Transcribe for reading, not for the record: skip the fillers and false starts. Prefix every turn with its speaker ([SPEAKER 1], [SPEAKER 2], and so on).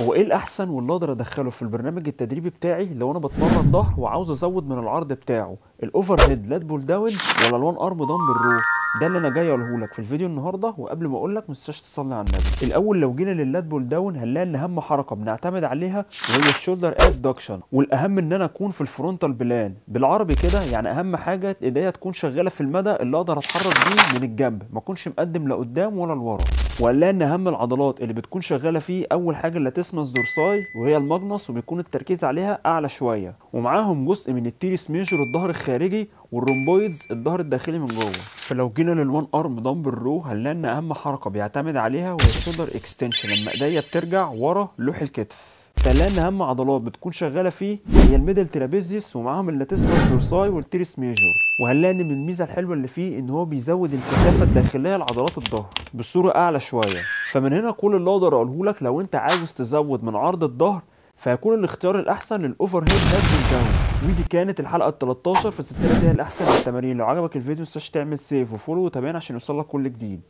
[SPEAKER 1] هو ايه الاحسن واللي اقدر ادخله في البرنامج التدريبي بتاعي لو انا بتمرن ظهر وعاوز ازود من العرض بتاعه؟ الاوفر هيد لات بول داون ولا الوان ارم دمبل رو؟ ده اللي انا جاي اقوله لك في الفيديو النهارده. وقبل ما اقول لك ما تنساش تصلي على النبي الاول. لو جينا لللات بول داون هنلاقي ان اهم حركه بنعتمد عليها وهي الشولدر ادكشن، والاهم ان انا اكون في الفرونتال بلان. بالعربي كده يعني اهم حاجه ايديا تكون شغاله في المدى اللي اقدر اتحرك بيه من الجنب، ما اكونش مقدم لقدام ولا لورا. وقال ان اهم العضلات اللي بتكون شغاله فيه اول حاجه اللاتيسمس دورساي وهي الماجنس، وبيكون التركيز عليها اعلى شويه، ومعاهم جزء من التيريس ميجور الظهر الخارجي والرومبويدز الظهر الداخلي من جوه. فلو جينا للوان ارم دمبل رو هنلاقي ان اهم حركه بيعتمد عليها وهي الشولدر اكستنشن، لما ايديا بترجع ورا لوح الكتف. فنلاقي ان اهم عضلات بتكون شغاله فيه هي الميدل ترابيزيوس ومعاهم اللاتيسمس دورساي والتيريس ميجور. وهنلاقي ان من الميزه الحلوه اللي فيه ان هو بيزود الكثافه الداخليه لعضلات الظهر بصوره اعلى شويه. فمن هنا كل اللي اقدر اقوله لك لو انت عاوز تزود من عرض الظهر فيكون الاختيار الاحسن للاوفر هيد لات بول داون. ودي كانت الحلقه ال 13 في سلسله هي الاحسن للتمارين. لو عجبك الفيديو متنساش تعمل سيف وفولو وتابعنا عشان يوصلك كل جديد.